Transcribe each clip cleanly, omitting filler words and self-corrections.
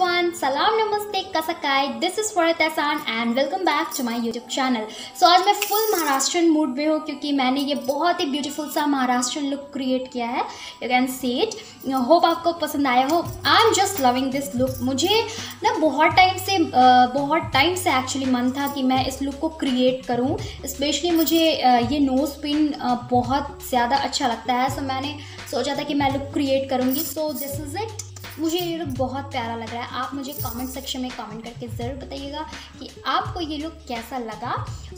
everyone, salam namaste kasakai. This is Farhat Ehsan and welcome back to my YouTube channel. So आज मैं full Maharashtrian mood में हूँ क्योंकि मैंने ये बहुत ही ब्यूटीफुल सा महाराष्ट्रियन लुक क्रिएट किया है. You can see it. Hope आपको पसंद आया हो. I am just loving this look. मुझे ना बहुत टाइम से एक्चुअली मन था कि मैं इस लुक को क्रिएट करूँ. स्पेशली मुझे ये नोज पिन बहुत ज़्यादा अच्छा लगता है. सो मैंने सोचा था कि मैं लुक क्रिएट करूँगी. So this is it. मुझे ये लुक बहुत प्यारा लग रहा है. आप मुझे कमेंट सेक्शन में कमेंट करके ज़रूर बताइएगा कि आपको ये लुक कैसा लगा.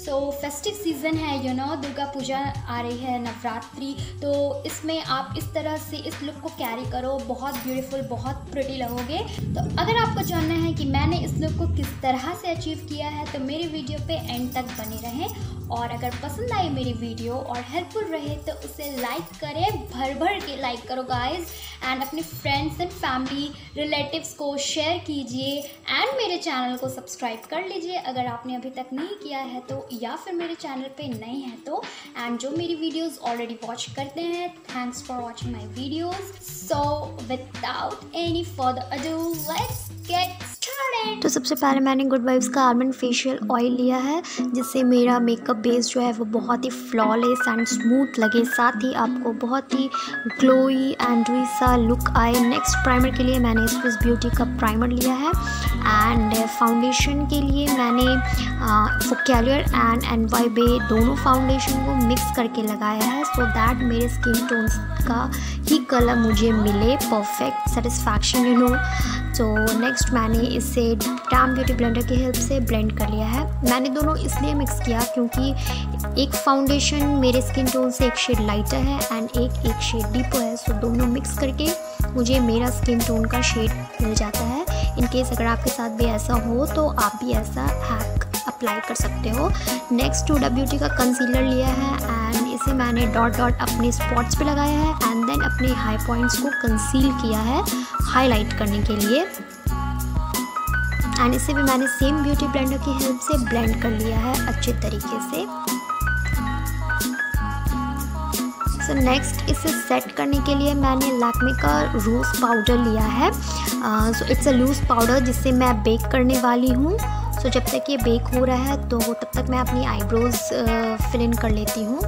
सो फेस्टिव सीज़न है, यू नो, दुर्गा पूजा आ रही है, नवरात्रि. तो इसमें आप इस तरह से इस लुक को कैरी करो. बहुत ब्यूटीफुल, बहुत प्रिटी लगोगे. तो अगर आपको जानना है कि मैंने इस लुक को किस तरह से अचीव किया है तो मेरी वीडियो पे एंड तक बने रहें. और अगर पसंद आई मेरी वीडियो और हेल्पफुल रहे तो उसे लाइक करें, भर के लाइक करो गाइज. एंड अपने फ्रेंड्स एंड फैमिली रिलेटिव्स को शेयर कीजिए एंड मेरे चैनल को सब्सक्राइब कर लीजिए अगर आपने अभी तक नहीं किया है तो, या फिर मेरे चैनल पे नए हैं तो. एंड जो मेरी वीडियोस ऑलरेडी वॉच करते हैं, thanks for watching my videos. So without any further ado let's get started. तो सबसे पहले मैंने गुड वाइब्स का आलमंड फेशियल ऑयल लिया है जिससे मेरा मेकअप बेस जो है वो बहुत ही फ्लॉलेस एंड स्मूथ लगे, साथ ही आपको बहुत ही ग्लोई एंड डुई सा लुक आए. नेक्स्ट प्राइमर के लिए मैंने स्विस ब्यूटी का प्राइमर लिया है. एंड फाउंडेशन के लिए मैंने फोकैलियर एंड एनवाई बे दोनों फाउंडेशन को मिक्स करके लगाया है सो दैट मेरे स्किन टोन्स का ही कलर मुझे मिले परफेक्ट सेटिस्फैक्शन, यू नो. तो नेक्स्ट मैंने इसे डैम ब्यूटी ब्लेंडर की हेल्प से ब्लेंड कर लिया है. मैंने दोनों इसलिए मिक्स किया क्योंकि एक फाउंडेशन मेरे स्किन टोन से एक शेड लाइटर है एंड एक शेड डीपर है. सो दोनों मिक्स करके मुझे मेरा स्किन टोन का शेड मिल जाता है. इन केस अगर आपके साथ भी ऐसा हो तो आप भी ऐसा हैक अप्लाई कर सकते हो. नेक्स्ट हुडा ब्यूटी का कंसीलर लिया है एंड इसे मैंने डॉट अपने स्पॉट्स पे लगाया है एंड देन अपने हाई पॉइंट्स को कंसील किया है हाईलाइट करने के लिए. एंड इसे भी मैंने सेम ब्यूटी ब्लेंडर की हेल्प से ब्लेंड कर लिया है अच्छे तरीके से. सो नेक्स्ट इसे सेट करने के लिए मैंने लैक्मे का रोज़ पाउडर लिया है. So it's a loose powder जिससे मैं बेक करने वाली हूँ. सो जब तक ये बेक हो रहा है तो तब तक मैं अपनी आईब्रोज फिल इन कर लेती हूँ.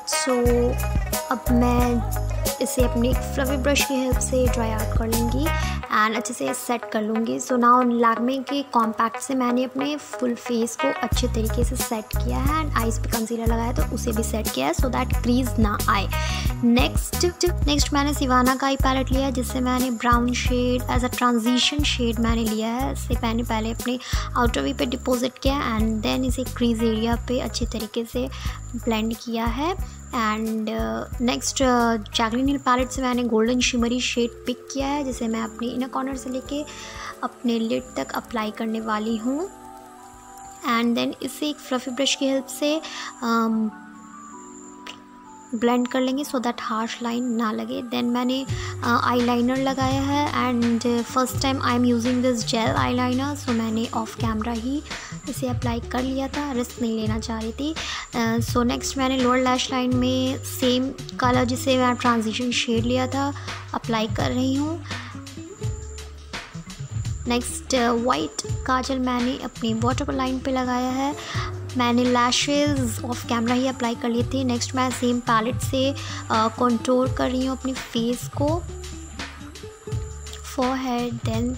सो अब मैं इसे अपनी एक फ्लफी ब्रश की हेल्प से ड्राई आउट कर लूँगी एंड अच्छे से सेट कर लूँगी. सो नाउ लैक्मे के कॉम्पैक्ट से मैंने अपने फुल फेस को अच्छे तरीके से सेट किया है एंड आईज पे कंसीलर लगाया तो उसे भी सेट किया है सो दैट क्रीज ना आए. नेक्स्ट मैंने सिवाना का आई पैलेट लिया है जिससे मैंने brown shade as a transition shade मैंने लिया है. इससे मैंने पहले अपने आउटर वी पे डिपॉजिट किया एंड देन इसे क्रीज एरिया पे अच्छे तरीके से ब्लेंड किया है. And next Jaclyn Hill palette से मैंने गोल्डन शिमरी शेड पिक किया है जिसे मैं अपने इनर कॉर्नर से लेके अपने लिड तक अप्लाई करने वाली हूँ. एंड देन इसे एक फ्लफी ब्रश की हेल्प से ब्लेंड कर लेंगे सो दैट हार्श लाइन ना लगे. देन मैंने आईलाइनर लगाया है and first time I am using this gel eyeliner. So मैंने ऑफ कैमरा ही इसे अप्लाई कर लिया था, रिस्क नहीं लेना चाह रही थी. सो नेक्स्ट मैंने लोअर लैश लाइन में सेम कलर जिसे मैं ट्रांजिशन शेड लिया था अप्लाई कर रही हूँ. नेक्स्ट वाइट काजल मैंने अपनी वाटर लाइन पे लगाया है. मैंने lashes of camera he apply कर लिए थे. नेक्स्ट मैं सेम पैलेट से कंटूर कर रही हूँ अपनी फेस को, forehead. Then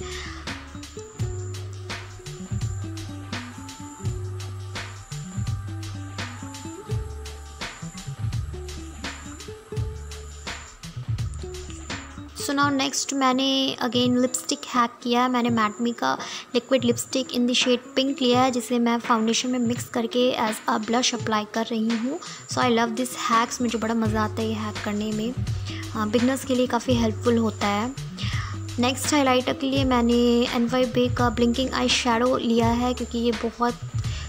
so now next मैंने अगेन लिपस्टिक हैक किया. मैंने मैटमी का liquid lipstick in the shade pink लिया है जिसे मैं फाउंडेशन में मिक्स करके एज अ ब्लश अप्लाई कर रही हूँ. सो आई लव दिस हैक्स. मुझे बड़ा मज़ा आता है ये हैक करने में. बिगनर्स के लिए काफ़ी हेल्पफुल होता है. नेक्स्ट हाइलाइटर के लिए मैंने एनवाई बे का ब्लिंकिंग आई शेडो लिया है क्योंकि ये बहुत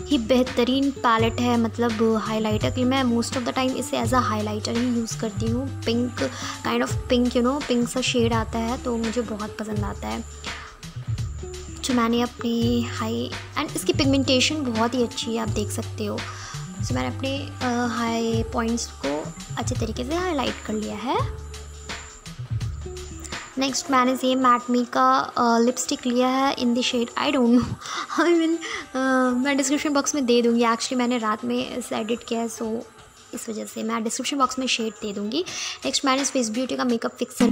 ही बेहतरीन पैलेट है. मतलब हाइलाइटर के लिए मैं मोस्ट ऑफ द टाइम इसे एज अ हाइलाइटर ही यूज़ करती हूँ. Pink kind of pink, you know, pink सा शेड आता है तो मुझे बहुत पसंद आता है. जो मैंने अपनी हाई एंड इसकी पिगमेंटेशन बहुत ही अच्छी है, आप देख सकते हो. सो मैंने अपने हाई पॉइंट्स को अच्छे तरीके से हाईलाइट कर लिया है। नेक्स्ट मैंने ये मैट मी का लिपस्टिक लिया है in the shade I don't know, I mean मैं डिस्क्रिप्शन बॉक्स में दे दूँगी। एक्चुअली मैंने रात में इसे एडिट किया है, सो इस वजह से मैं डिस्क्रिप्शन बॉक्स में शेड दे दूँगी। नेक्स्ट मैंने फेस ब्यूटी का मेकअप फिक्सर